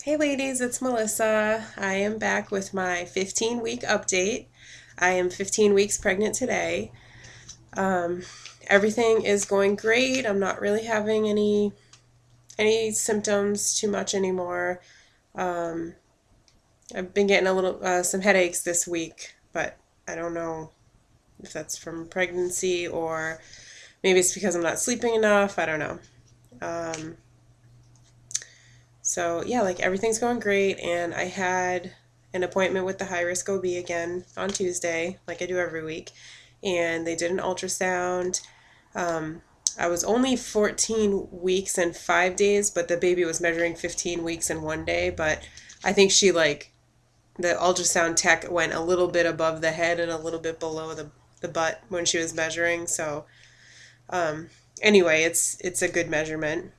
Hey ladies, it's Melissa. I am back with my 15-week update. I am 15 weeks pregnant today. Um, Everything is going great. I'm not really having any symptoms too much anymore. Um, I've been getting a little some headaches this week, but I don't know if that's from pregnancy or maybe it's because I'm not sleeping enough. I don't know. Um, So yeah, like everything's going great, and I had an appointment with the high risk OB again on Tuesday, like I do every week, and they did an ultrasound. Um, I was only 14 weeks and 5 days, but the baby was measuring 15 weeks and 1 day. But I think the ultrasound tech went a little bit above the head and a little bit below the butt when she was measuring. So um, anyway, it's a good measurement.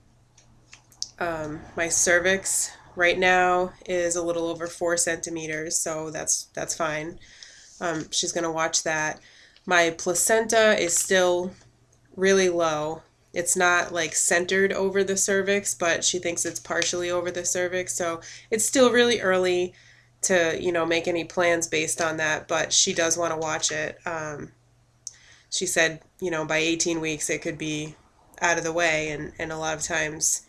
My cervix right now is a little over 4 centimeters, so that's fine. She's gonna watch that. My placenta is still really low. It's not like centered over the cervix, but she thinks it's partially over the cervix, so it's still really early to make any plans based on that. But she does want to watch it. She said by 18 weeks it could be out of the way, and a lot of times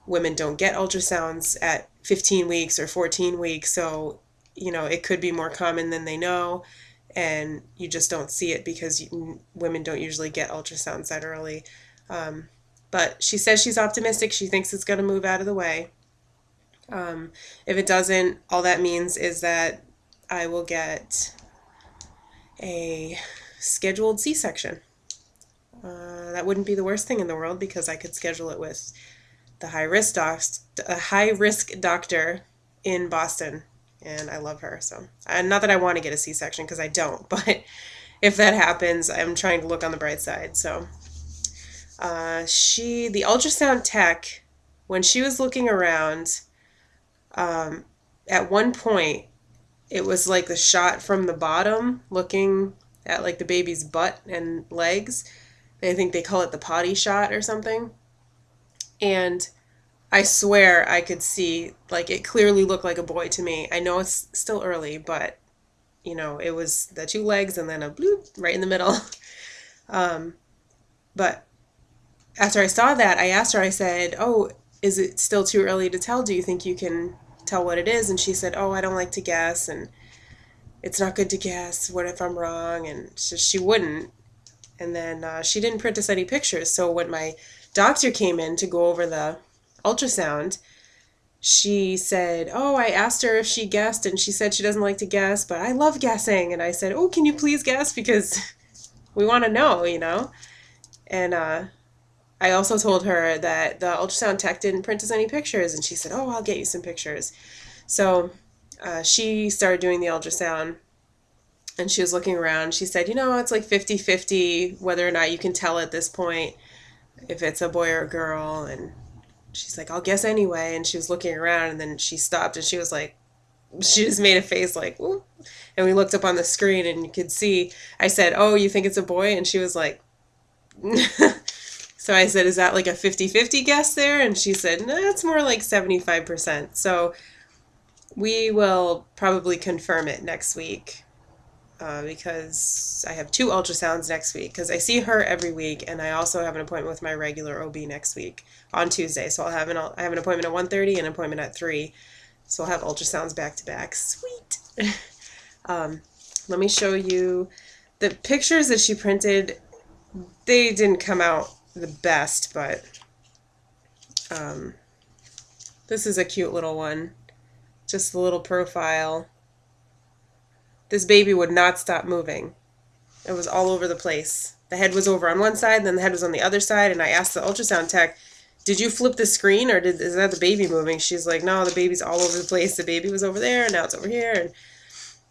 women don't get ultrasounds at 15 weeks or 14 weeks, so it could be more common than they know, and you just don't see it because women don't usually get ultrasounds that early. um, but she says she's optimistic. She thinks it's going to move out of the way. If it doesn't, all that means is that I will get a scheduled C-section. That wouldn't be the worst thing in the world because I could schedule it with the high risk doctor in Boston, and I love her. So, and not that I want to get a C-section because I don't, but if that happens, I'm trying to look on the bright side. So, the ultrasound tech, when she was looking around, um, at one point, it was like the shot from the bottom, looking at like the baby's butt and legs. I think they call it the potty shot or something. And I swear I could see, like, it clearly looked like a boy to me. I know it's still early, but, it was the two legs and then a bloop right in the middle. Um, but after I saw that, I asked her, I said, "Oh, is it still too early to tell? Do you think you can tell what it is?" And she said, "Oh, I don't like to guess, and it's not good to guess. What if I'm wrong?" And she wouldn't. And then she didn't print us any pictures. So when my doctor came in to go over the ultrasound, she said, "Oh, I asked her if she guessed, and she said she doesn't like to guess, but I love guessing." And I said, "Oh, can you please guess? Because we want to know." And I also told her that the ultrasound tech didn't print us any pictures, and she said, "Oh, I'll get you some pictures." So she started doing the ultrasound, and she was looking around. She said, "It's like 50-50 whether or not you can tell at this point if it's a boy or a girl." And she's like, "I'll guess anyway." And she was looking around, and then she stopped, and she was like, she just made a face like, "Ooh." And we looked up on the screen, and you could see, I said, "Oh, you think it's a boy?" And she was like, so I said, "Is that like a 50-50 guess there?" And she said, "No, it's more like 75%. So we will probably confirm it next week. Because I have two ultrasounds next week because I see her every week, and I also have an appointment with my regular OB next week on Tuesday. So I have an appointment at 1:30 and an appointment at 3. So I'll have ultrasounds back to back. Sweet. um, Let me show you the pictures that she printed. They didn't come out the best, but um, this is a cute little one. Just a little profile. This baby would not stop moving. It was all over the place. The head was over on one side, then the head was on the other side, and I asked the ultrasound tech, "Did you flip the screen, or is that the baby moving?" She's like, "No, the baby's all over the place. The baby was over there, and now it's over here."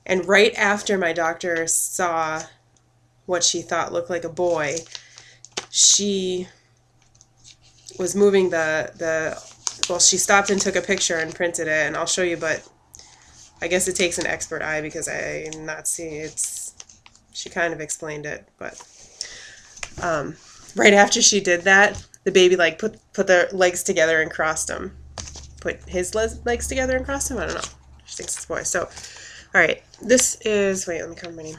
And right after my doctor saw what she thought looked like a boy, she was moving well, she stopped and took a picture and printed it, and I'll show you, but I guess it takes an expert eye because I'm not seeing it's. She kind of explained it, but right after she did that, the baby like put their legs together and crossed them. put his legs together and cross them. I don't know. She thinks it's a boy. So, all right. This is, wait, let me cover my name.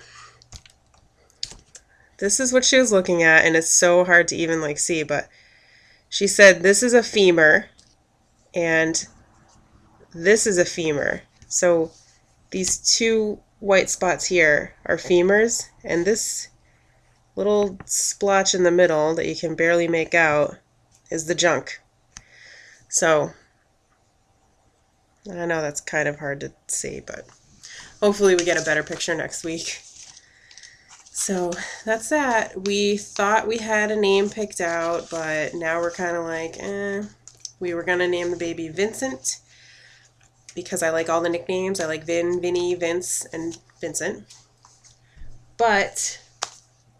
This is what she was looking at, and it's so hard to even like see, but she said this is a femur and this is a femur. So these two white spots here are femurs, and this little splotch in the middle that you can barely make out is the junk. So I know that's kind of hard to see, but hopefully we get a better picture next week. So that's that. We thought we had a name picked out, but now we're kind of like, We were going to name the baby Vincent because I like all the nicknames. I like Vin, Vinny, Vince, and Vincent. But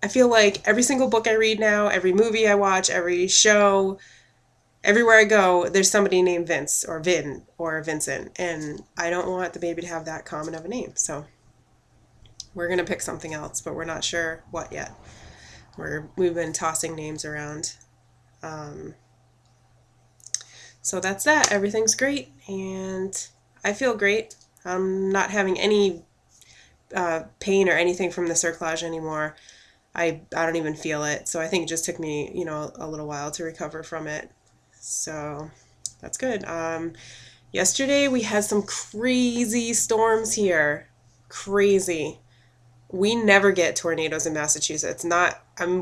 I feel like every single book I read now, every movie I watch, every show, everywhere I go, there's somebody named Vince or Vin or Vincent. And I don't want the baby to have that common of a name. So we're going to pick something else, but we're not sure what yet. We've been tossing names around. So that's that. Everything's great, and I feel great. I'm not having any pain or anything from the cerclage anymore. I don't even feel it. So I think it just took me, a little while to recover from it. So that's good. Yesterday we had some crazy storms here. Crazy. We never get tornadoes in Massachusetts.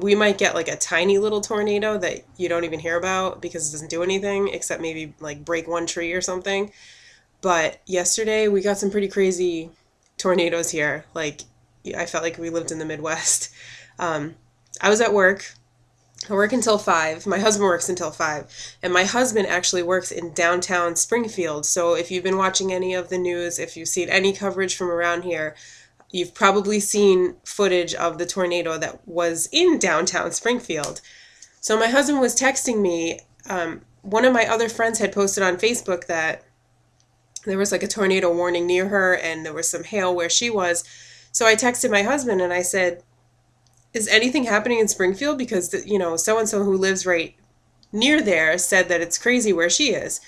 We might get like a tiny little tornado that you don't even hear about because it doesn't do anything except maybe like break one tree or something. But yesterday we got some pretty crazy tornadoes here. Like, I felt like we lived in the Midwest. I was at work. I work until 5. My husband works until 5. And my husband actually works in downtown Springfield. So if you've been watching any of the news, if you've seen any coverage from around here, you've probably seen footage of the tornado that was in downtown Springfield. So my husband was texting me. One of my other friends had posted on Facebook that there was like a tornado warning near her and there was some hail where she was. So I texted my husband and I said, is anything happening in Springfield? Because, so-and-so who lives right near there said that it's crazy where she is.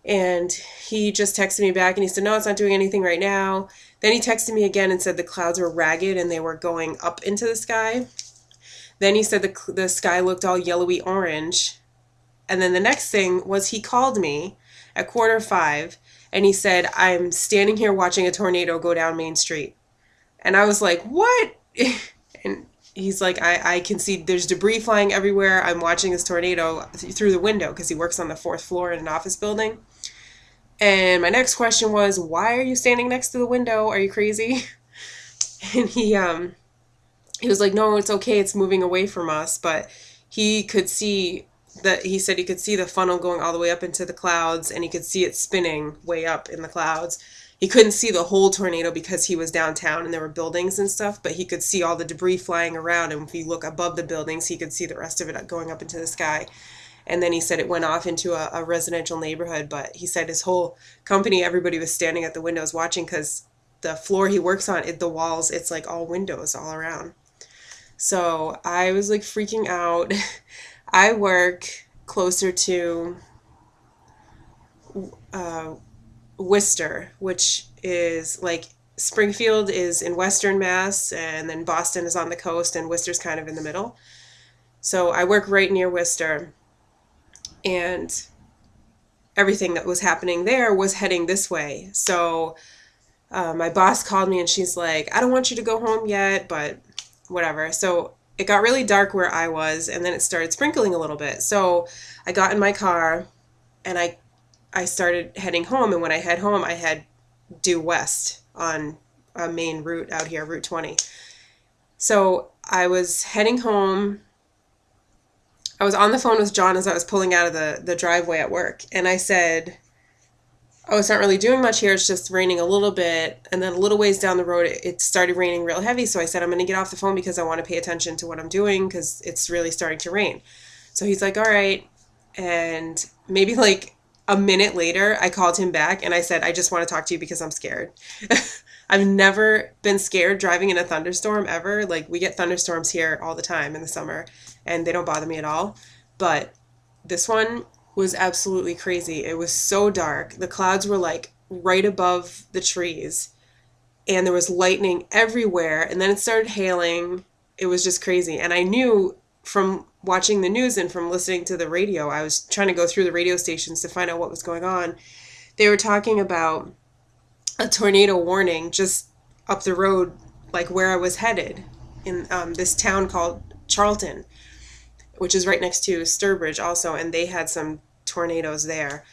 And he just texted me back and he said, no, it's not doing anything right now. Then he texted me again and said the clouds were ragged and they were going up into the sky. Then he said the sky looked all yellowy orange. And then the next thing was he called me at 4:45 and he said, I'm standing here watching a tornado go down Main Street. And I was like, what? And he's like, I can see there's debris flying everywhere. I'm watching this tornado through the window because he works on the 4th floor in an office building. And my next question was, why are you standing next to the window? Are you crazy? And he was like, no, it's okay. It's moving away from us. But he said he could see the funnel going all the way up into the clouds and he could see it spinning way up in the clouds. He couldn't see the whole tornado because he was downtown and there were buildings and stuff, but he could see all the debris flying around. And if you look above the buildings, he could see the rest of it going up into the sky. And then he said it went off into a residential neighborhood, but he said his whole company, everybody was standing at the windows watching because the floor he works on, the walls, it's like all windows all around. So I was like freaking out. I work closer to Worcester, which is like Springfield is in Western Mass, and then Boston is on the coast, and Worcester's kind of in the middle. So I work right near Worcester. And everything that was happening there was heading this way. So my boss called me and she's like, I don't want you to go home yet, but whatever. So it got really dark where I was, and then it started sprinkling a little bit. So I got in my car and I started heading home. And when I head home, I head due west on a main route out here, Route 20. So I was heading home. I was on the phone with John as I was pulling out of the driveway at work. And I said, oh, it's not really doing much here. It's just raining a little bit. And then a little ways down the road, it started raining real heavy. So I said, I'm going to get off the phone because I want to pay attention to what I'm doing because it's really starting to rain. So he's like, all right. And maybe like a minute later, I called him back and I said, I just want to talk to you because I'm scared. I've never been scared driving in a thunderstorm ever. Like, we get thunderstorms here all the time in the summer and they don't bother me at all. But this one, was absolutely crazy. It was so dark. The clouds were like right above the trees, and there was lightning everywhere, and then it started hailing. It was just crazy. And I knew from watching the news and from listening to the radio, I was trying to go through the radio stations to find out what was going on. They were talking about a tornado warning just up the road, like where I was headed, in this town called Charlton, which is right next to Sturbridge also, and they had some tornadoes there.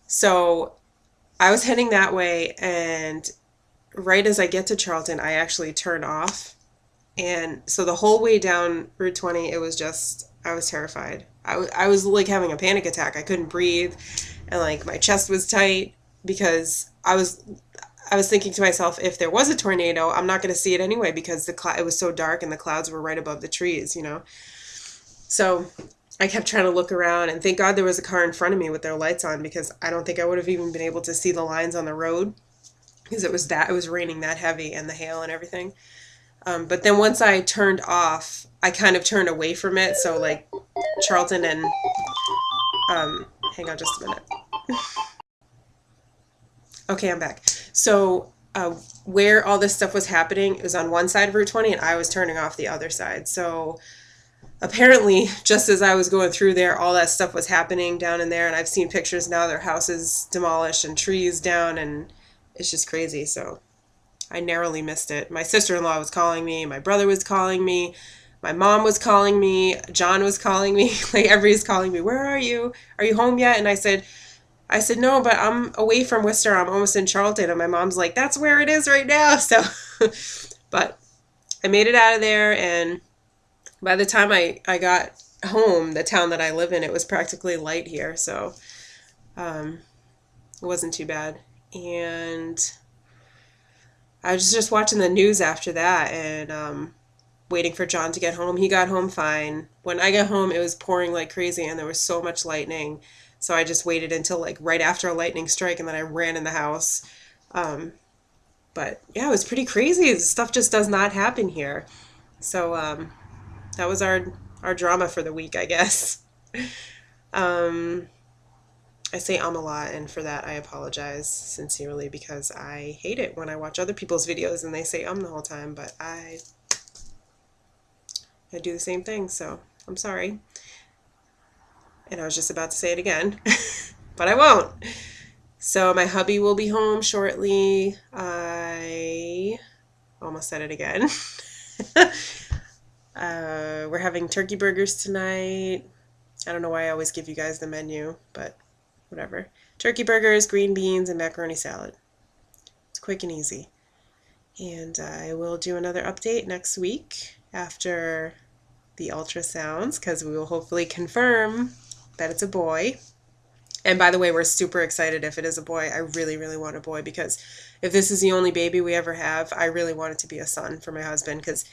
So I was heading that way, and right as I get to Charlton, I actually turn off. And so the whole way down Route 20, it was just, I was terrified. I was like having a panic attack. I couldn't breathe, and like my chest was tight because I was thinking to myself, if there was a tornado, I'm not going to see it anyway because it was so dark and the clouds were right above the trees, you know. So I kept trying to look around, and thank God there was a car in front of me with their lights on because I don't think I would have even been able to see the lines on the road because it was raining that heavy and the hail and everything. But then once I turned off, I kind of turned away from it. So like Charlton and hang on just a minute. Okay, I'm back. So where all this stuff was happening, it was on one side of Route 20, and I was turning off the other side. So apparently, just as I was going through there, all that stuff was happening down in there, and I've seen pictures now. Their houses demolished and trees down, and it's just crazy. So I narrowly missed it. My sister-in-law was calling me. My brother was calling me. My mom was calling me. John was calling me. Like everybody's calling me. Where are you? Are you home yet? And I said no, but I'm away from Worcester. I'm almost in Charlton. And my mom's like, that's where it is right now. So, but I made it out of there. And by the time I got home, the town that I live in, it was practically light here. So it wasn't too bad. And I was just watching the news after that and waiting for John to get home. He got home fine. When I got home, it was pouring like crazy and there was so much lightning. So I just waited until like right after a lightning strike and then I ran in the house. Um, but yeah, it was pretty crazy. Stuff just does not happen here. So that was our drama for the week, I guess. Um, I say a lot, and for that I apologize sincerely because I hate it when I watch other people's videos and they say the whole time, but I do the same thing, so I'm sorry. And I was just about to say it again, but I won't. So my hubby will be home shortly. I almost said it again. We're having turkey burgers tonight. I don't know why I always give you guys the menu, but whatever. Turkey burgers, green beans, and macaroni salad. It's quick and easy. And I will do another update next week after the ultrasounds because we will hopefully confirm that it's a boy. And by the way, we're super excited if it is a boy. I really, really want a boy because if this is the only baby we ever have, I really want it to be a son for my husband because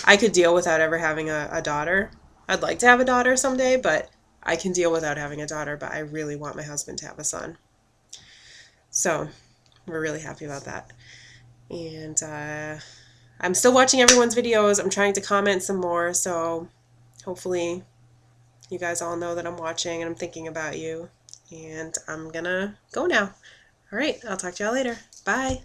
I could deal without ever having a daughter. I'd like to have a daughter someday, but I can deal without having a daughter, but I really want my husband to have a son. So we're really happy about that. And I'm still watching everyone's videos. I'm trying to comment some more, so hopefully you guys all know that I'm watching and I'm thinking about you. And I'm gonna go now. All right, I'll talk to y'all later. Bye.